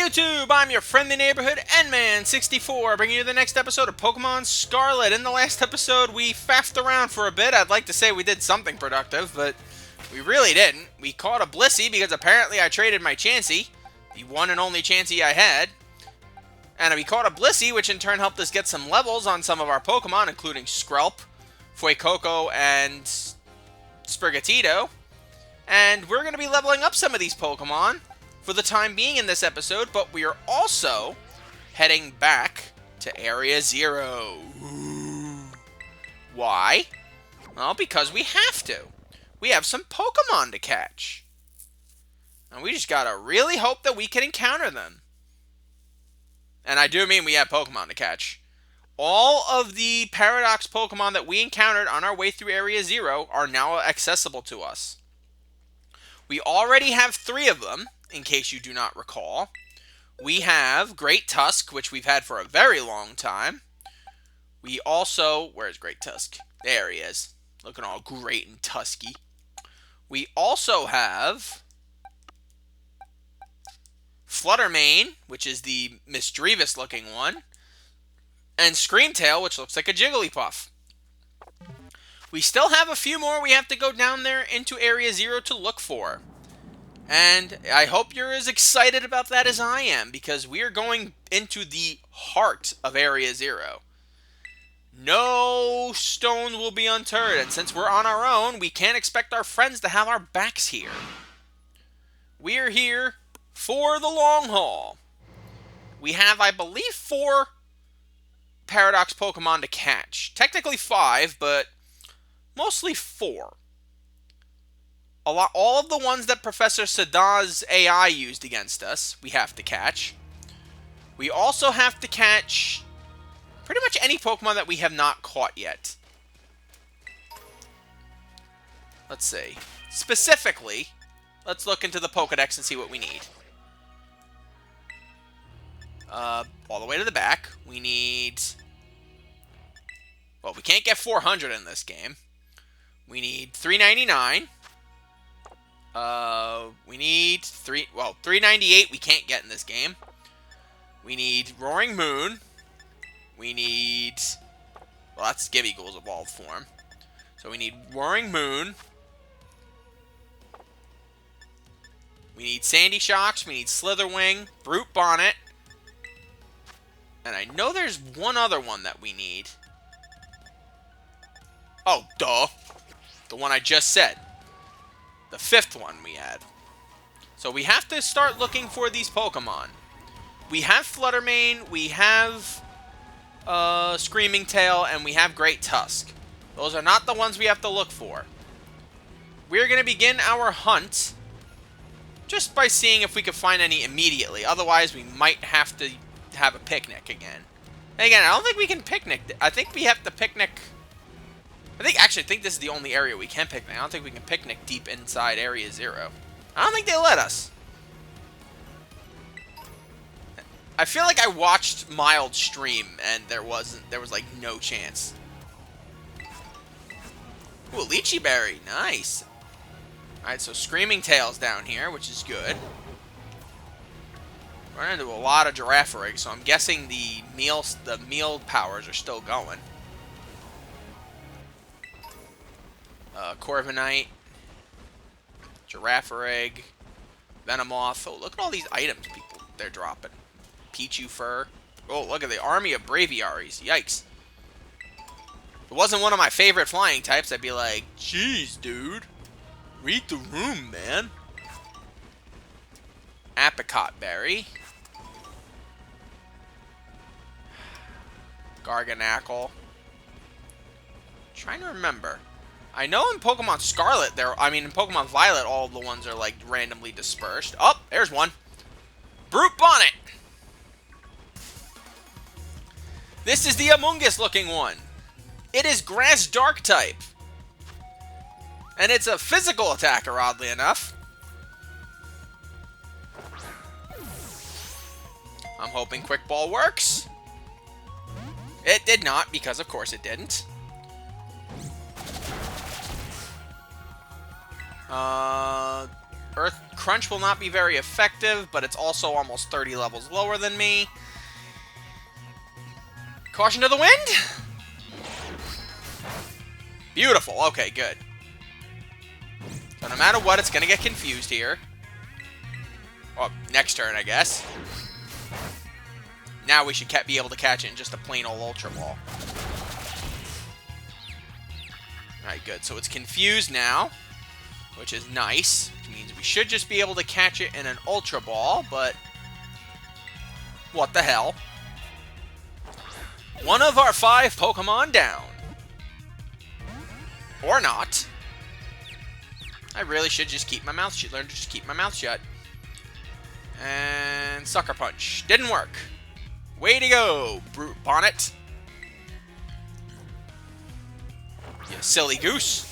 YouTube? I'm your friendly neighborhood Endman64, bringing you the next episode of Pokemon Scarlet. In the last episode, we faffed around for a bit. I'd like to say we did something productive, but we really didn't. We caught a Blissey because apparently I traded my Chansey, the one and only Chansey I had. And we caught a Blissey, which in turn helped us get some levels on some of our Pokemon, including Skrelp, Fuecoco, and Sprigatito. And we're going to be leveling up some of these Pokemon for the time being in this episode, but we are also heading back to Area 0. Why? Well, because we have to. We have some Pokemon to catch. And we just gotta really hope that we can encounter them. And I do mean we have Pokemon to catch. All of the Paradox Pokemon that we encountered on our way through Area 0 are now accessible to us. We already have 3 of them, in case you do not recall. We have Great Tusk, which we've had for a very long time. We also... Where's Great Tusk? There he is. Looking all great and tusky. We also have Fluttermane, which is the mischievous looking one. And Screamtail, which looks like a Jigglypuff. We still have a few more we have to go down there into Area 0 to look for. And I hope you're as excited about that as I am, because we are going into the heart of Area 0. No stone will be unturned, and since we're on our own, we can't expect our friends to have our backs here. We're here for the long haul. We have, I believe, 4 Paradox Pokemon to catch. Technically 5, but mostly 4. All of the ones that Professor Sada's AI used against us, we have to catch. We also have to catch pretty much any Pokemon that we have not caught yet. Let's see. Specifically, let's look into the PokéDex and see what we need. All the way to the back, we need... Well, we can't get 400 in this game. We need 399. We need 398 we can't get in this game. We need Roaring Moon. We need... Well, that's Gibbeagle's evolved form. So we need Roaring Moon. We need Sandy Shocks. We need Slither Wing. Brute Bonnet. And I know there's one other one that we need. Oh, duh. The one I just said. The 5th one we had. So we have to start looking for these Pokemon. We have Fluttermane, we have Screaming Tail, and we have Great Tusk. Those are not the ones we have to look for. We're going to begin our hunt just by seeing if we can find any immediately. Otherwise, we might have to have a picnic again. And again, I don't think we can picnic. I think we have to picnic... I think this is the only area we can picnic. I don't think we can picnic deep inside Area 0. I don't think they let us. I feel like I watched Mild stream and there was like no chance. Ooh, Lychee Berry, nice. Alright, so Screaming Tail's down here, which is good. We're into a lot of Girafarig, so I'm guessing the meal powers are still going. Corviknight, Girafarig, Venomoth. Oh, look at all these items they're dropping. Pichu Fur. Oh, look at the army of Braviaries. Yikes. If it wasn't one of my favorite flying types, I'd be like, jeez, dude. Read the room, man. Apricot Berry. Garganacl. Trying to remember. I know in Pokemon Scarlet, in Pokemon Violet, all the ones are, like, randomly dispersed. Oh, there's one. Brute Bonnet! This is the Amoonguss-looking one. It is Grass Dark type. And it's a physical attacker, oddly enough. I'm hoping Quick Ball works. It did not, because of course it didn't. Earth Crunch will not be very effective, but it's also almost 30 levels lower than me. Caution to the wind? Beautiful. Okay, good. So no matter what, it's going to get confused here. Well, next turn, I guess. Now we should be able to catch it in just a plain old Ultra Ball. Alright, good. So it's confused now, which is nice. Which means we should just be able to catch it in an Ultra Ball, but what the hell? One of our 5 Pokemon down. Or not. I really should just keep my mouth shut. Learn to just keep my mouth shut. And Sucker Punch. Didn't work. Way to go, Brute Bonnet. You silly goose.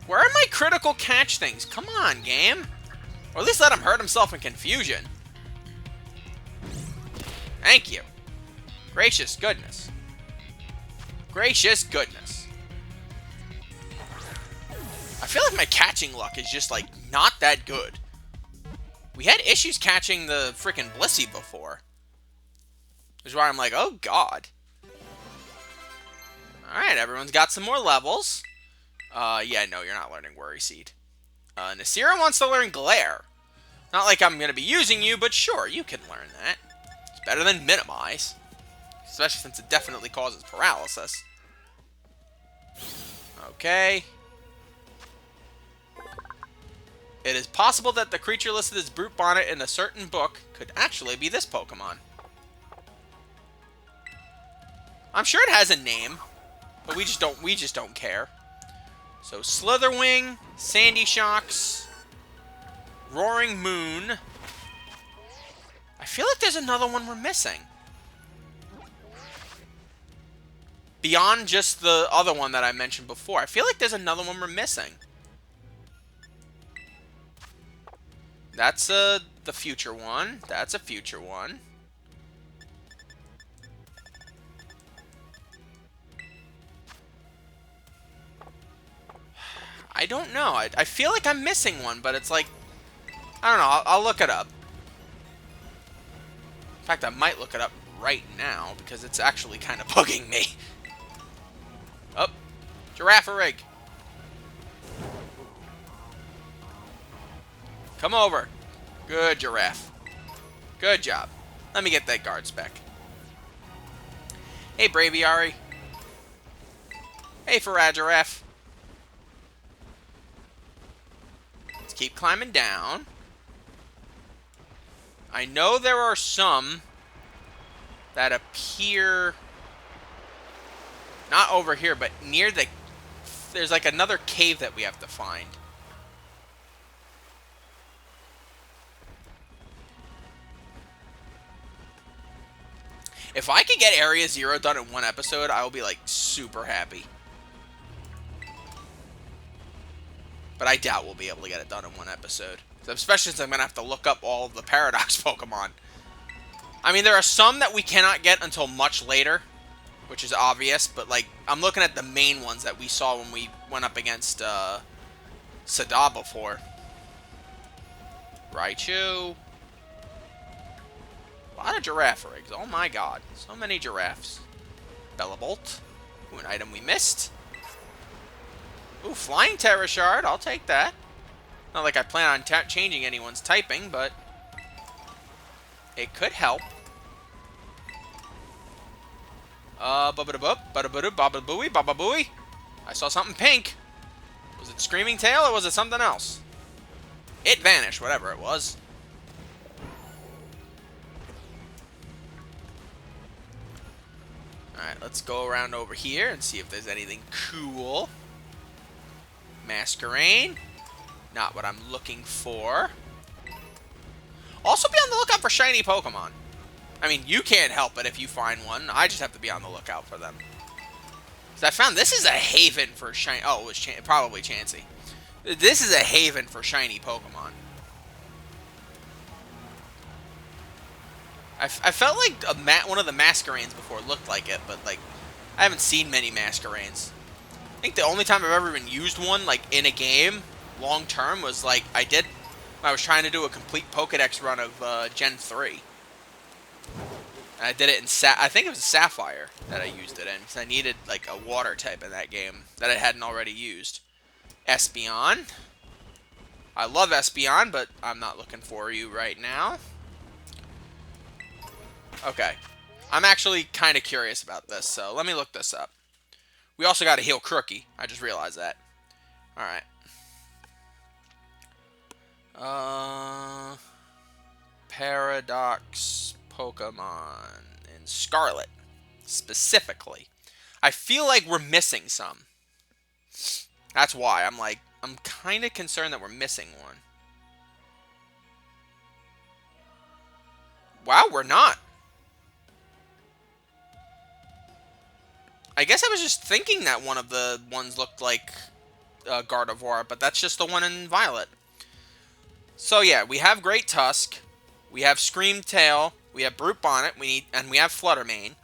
Where are my critical catch things? Come on, game. Or at least let him hurt himself in confusion. Thank you. Gracious goodness. Gracious goodness. I feel like my catching luck is just, like, not that good. We had issues catching the frickin' Blissey before. Which is why I'm like, oh god. Alright, everyone's got some more levels. Yeah, no, you're not learning Worry Seed. Nasira wants to learn Glare. Not like I'm going to be using you, but sure, you can learn that. It's better than Minimize. Especially since it definitely causes paralysis. Okay. It is possible that the creature listed as Brute Bonnet in a certain book could actually be this Pokemon. I'm sure it has a name, but we just don't care. So Slither Wing, Sandy Shocks, Roaring Moon. I feel like there's another one we're missing. Beyond just the other one that I mentioned before. I feel like there's another one we're missing. That's the future one. That's a future one. I don't know. I feel like I'm missing one, but it's like, I don't know. I'll look it up. In fact, I might look it up right now because it's actually kind of bugging me. Oh, Giraffe Rig. Come over. Good, Giraffe. Good job. Let me get that guard spec. Hey, Braviary. Hey, Farad-Giraffe. Let's keep climbing down. I know there are some that appear not over here, but near the... There's like another cave that we have to find. If I could get Area 0 done in one episode, I will be, like, super happy. But I doubt we'll be able to get it done in one episode. Especially since I'm going to have to look up all of the Paradox Pokemon. I mean, there are some that we cannot get until much later, which is obvious. But, like, I'm looking at the main ones that we saw when we went up against Sada before. Raichu. A lot of Giraffe Rigs. Oh my god. So many giraffes. Bellabolt. Ooh, an item we missed. Ooh, Flying Terra Shard. I'll take that. Not like I plan on changing anyone's typing, but it could help. Bababooey, bababooey. I saw something pink. Was it Screaming Tail or was it something else? It vanished, whatever it was. Alright, let's go around over here and see if there's anything cool. Masquerain. Not what I'm looking for. Also be on the lookout for shiny Pokemon. I mean, you can't help it if you find one. I just have to be on the lookout for them. So I found this is a haven for shiny... Oh, it was probably Chansey. This is a haven for shiny Pokemon. I felt like one of the Masquerains before looked like it, but, like, I haven't seen many Masquerains. I think the only time I've ever even used one, like, in a game long term was like I was trying to do a complete Pokédex run of Gen 3. And I did it in I think it was Sapphire that I used it in, because I needed like a water type in that game that I hadn't already used. Espeon. I love Espeon, but I'm not looking for you right now. Okay. I'm actually kind of curious about this, so let me look this up. We also got to heal Crookie. I just realized that. Alright. Paradox Pokémon in Scarlet, specifically. I feel like we're missing some. That's why I'm kind of concerned that we're missing one. Wow, we're not. I guess I was just thinking that one of the ones looked like Gardevoir, but that's just the one in Violet. So yeah, we have Great Tusk, we have Scream Tail, we have Brute Bonnet, and we have Flutter Mane.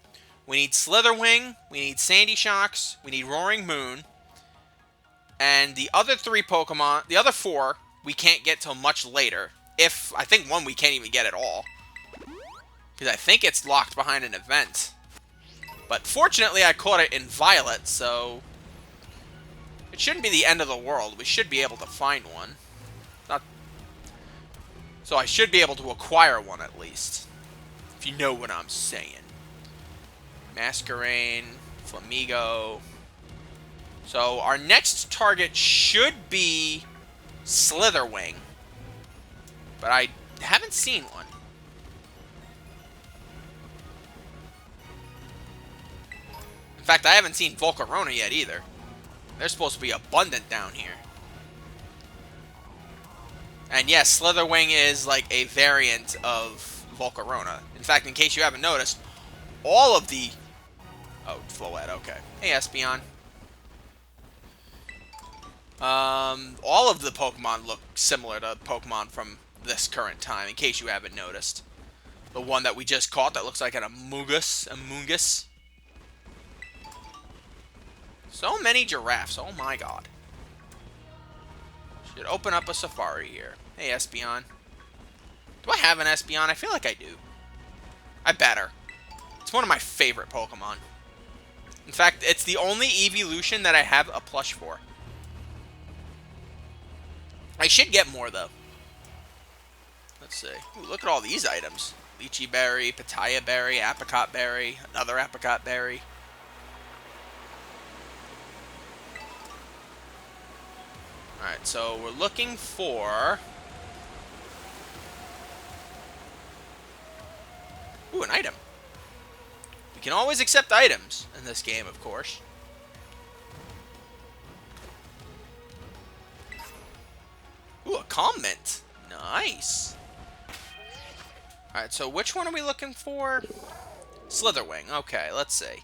We need Slither Wing, we need Sandy Shocks, we need Roaring Moon, and the other the other four, we can't get till much later. I think one we can't even get at all, because I think it's locked behind an event. But fortunately, I caught it in Violet, so it shouldn't be the end of the world. We should be able to find one. So I should be able to acquire one at least, if you know what I'm saying. Masquerain, Flamigo. So our next target should be Slither Wing, but I haven't seen one. In fact, I haven't seen Volcarona yet either. They're supposed to be abundant down here. And yes, Slither Wing is like a variant of Volcarona. In fact, in case you haven't noticed, all of the... Oh, Floette, okay. Hey, Espeon. All of the Pokemon look similar to Pokemon from this current time, in case you haven't noticed. The one that we just caught that looks like an Amoonguss. So many giraffes, oh my god. Should open up a safari here. Hey, Espeon. Do I have an Espeon? I feel like I do. I better. It's one of my favorite Pokemon. In fact, it's the only evolution that I have a plush for. I should get more, though. Let's see. Ooh, look at all these items. Lychee Berry, Pitaya Berry, Apricot Berry, another Apricot Berry. Alright, so we're looking for... Ooh, an item. We can always accept items in this game, of course. Ooh, a comment. Nice. Alright, so which one are we looking for? Slither Wing. Okay, let's see.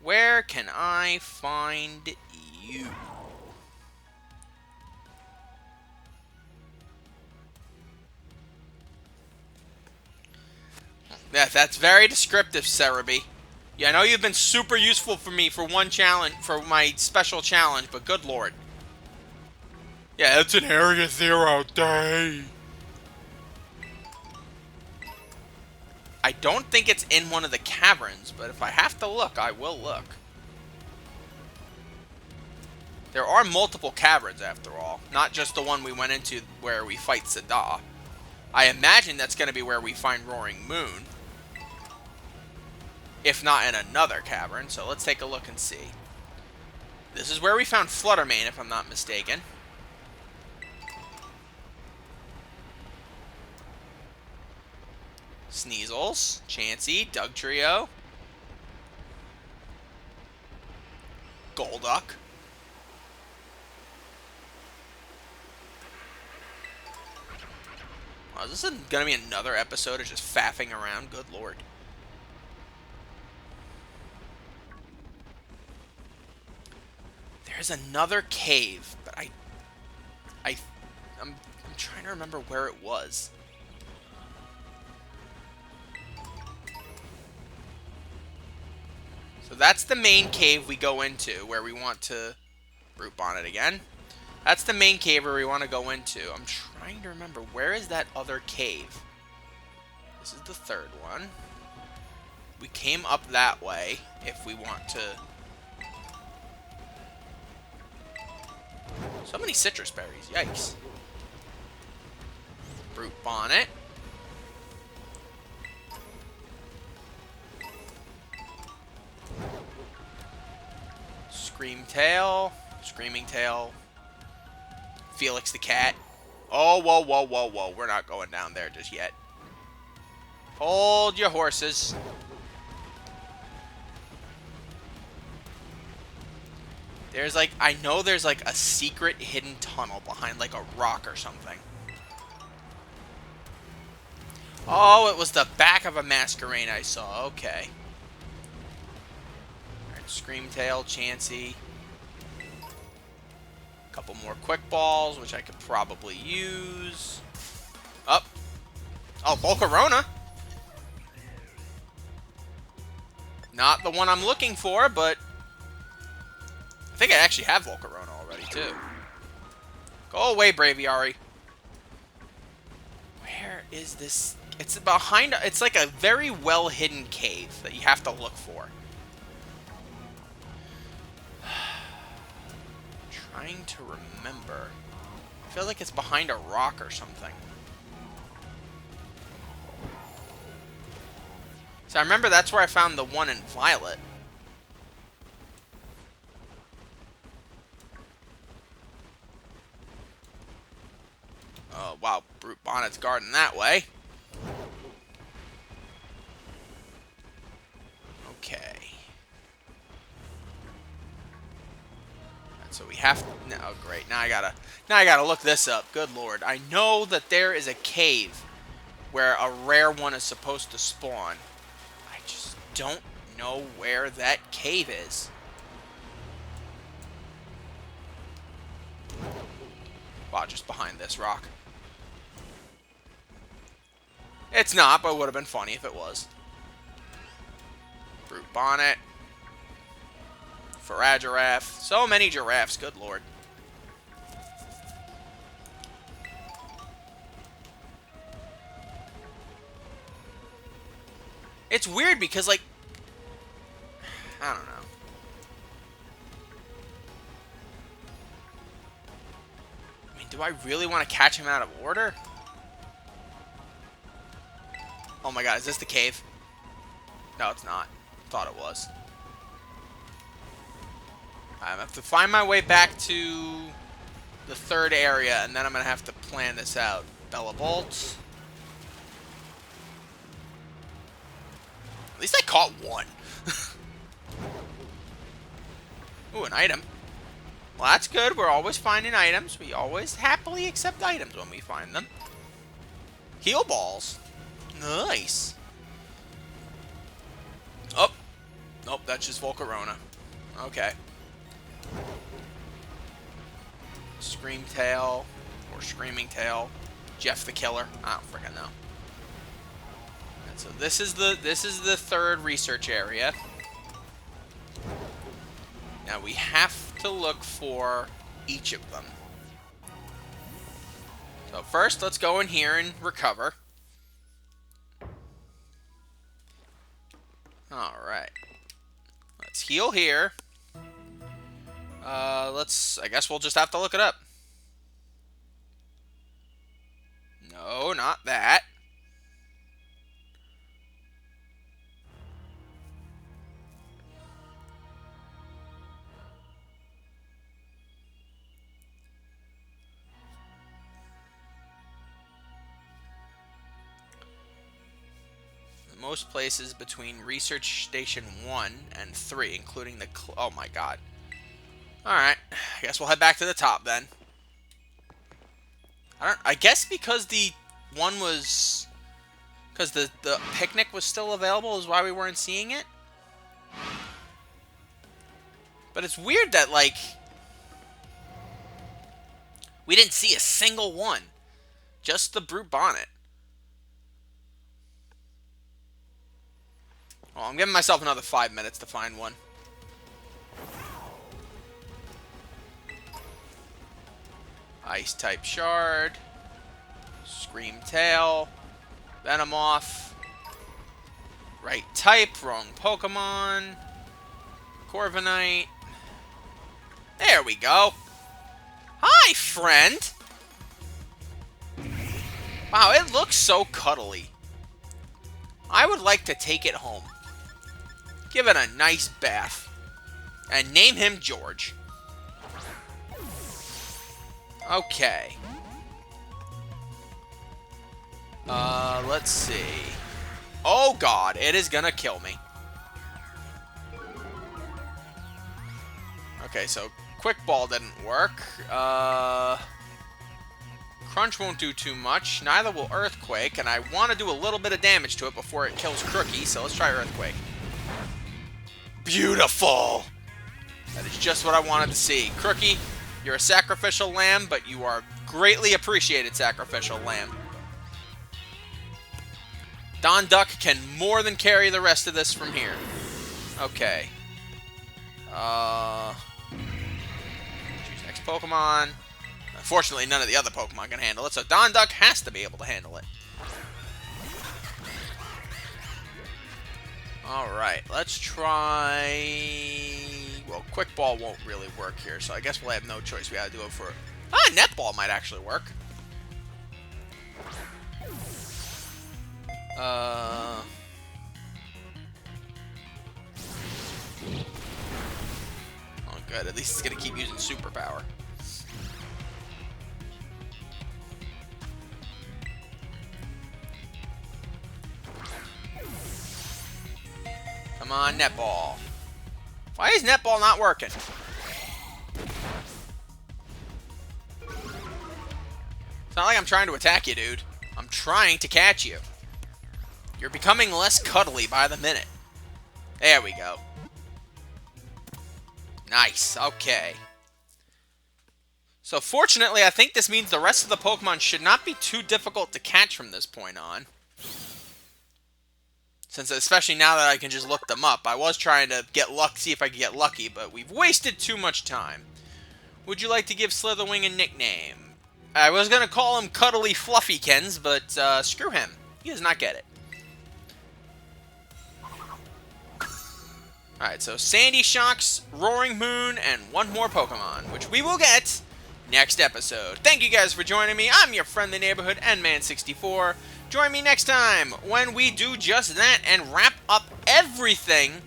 Where can I find you? Yeah, that's very descriptive, Cerebi. Yeah, I know you've been super useful for me for one challenge, for my special challenge, but good lord. Yeah, it's an Area Zero day. I don't think it's in one of the caverns, but if I have to look, I will look. There are multiple caverns, after all. Not just the one we went into where we fight Sada. I imagine that's going to be where we find Roaring Moon. If not in another cavern, so let's take a look and see. This is where we found Flutter Mane, if I'm not mistaken. Sneasels, Chansey, Dugtrio, Golduck. Wow, is this going to be another episode of just faffing around? Good lord. There's another cave, but I'm trying to remember where it was. So that's the main cave we go into, where we want to Brute Bonnet again. That's the main cave where we want to go into. I'm trying to remember, where is that other cave? This is the third one. We came up that way if we want to. So many citrus berries. Yikes. Brute bonnet. Scream tail. Screaming tail. Felix the cat. Oh, whoa, whoa, whoa, whoa. We're not going down there just yet. Hold your horses. There's like, I know there's like a secret hidden tunnel behind like a rock or something. Oh, it was the back of a masquerade I saw. Okay. Alright, Screamtail, Chansey. Couple more quick balls, which I could probably use. Up. Oh, Volcarona. Not the one I'm looking for, but I think I actually have Volcarona already, too. Go away, Braviary. Where is this? It's behind... It's like a very well-hidden cave that you have to look for. Trying to remember. I feel like it's behind a rock or something. So I remember that's where I found the one in Violet. Oh, wow. Brute Bonnet's guarding that way. Okay. So we have to, no, oh great. Now I gotta look this up. Good lord. I know that there is a cave where a rare one is supposed to spawn. I just don't know where that cave is. Wow, just behind this rock. It's not, but it would have been funny if it was. Brute Bonnet. Faragiraffe. So many giraffes, good lord. It's weird because, like, I don't know. I mean, do I really want to catch him out of order? Oh my god, is this the cave? No, it's not. Thought it was. I have to find my way back to the third area, and then I'm going to have to plan this out. Bella Bolt. At least I caught one. Ooh, an item. Well, that's good. We're always finding items. We always happily accept items when we find them. Heal balls. Nice. Oh. Nope, that's just Volcarona. Okay. Screamtail or Screaming Tail, Jeff the Killer. I don't freaking know. And so this is the third research area. Now we have to look for each of them. So first, let's go in here and recover. All right. Let's heal here. I guess we'll just have to look it up. No, not that. Most places between Research Station 1 and 3, including the... Oh my god. Alright, I guess we'll head back to the top then. I guess because the one was... Because the picnic was still available is why we weren't seeing it? But it's weird that, like... We didn't see a single one. Just the Brute Bonnet. Well, I'm giving myself another 5 minutes to find one. Ice-type Shard. Scream Tail. Venomoth. Right type, wrong Pokemon. Corviknight. There we go. Hi, friend! Wow, it looks so cuddly. I would like to take it home. Give it a nice bath. And name him George. Okay. Let's see. Oh god, it is gonna kill me. Okay, so Quick Ball didn't work. Crunch won't do too much. Neither will Earthquake, and I want to do a little bit of damage to it before it kills Crookie, so let's try Earthquake. Beautiful! That is just what I wanted to see. Crookie, you're a sacrificial lamb, but you are greatly appreciated sacrificial lamb. Don Duck can more than carry the rest of this from here. Okay. Choose next Pokemon. Unfortunately, none of the other Pokemon can handle it, so Don Duck has to be able to handle it. Alright, let's try... Well, Quick Ball won't really work here, so I guess we'll have no choice. We gotta do it for... Ah, Netball might actually work. Oh, good. At least it's gonna keep using Superpower. Come on, Netball. Why is Netball not working? It's not like I'm trying to attack you, dude. I'm trying to catch you. You're becoming less cuddly by the minute. There we go. Nice. Okay. So fortunately, I think this means the rest of the Pokemon should not be too difficult to catch from this point on. Since, especially now that I can just look them up. I was trying to get luck, see if I could get lucky, but we've wasted too much time. Would you like to give Slither Wing a nickname? I was going to call him Cuddly Fluffykins, but screw him. He does not get it. Alright, so Sandy Shocks, Roaring Moon, and one more Pokemon, which we will get next episode. Thank you guys for joining me. I'm your friendly neighborhood N-Man64. Join me next time when we do just that and wrap up everything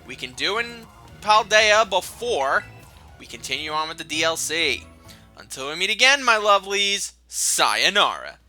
we can do in Paldea before we continue on with the DLC. Until we meet again, my lovelies, sayonara.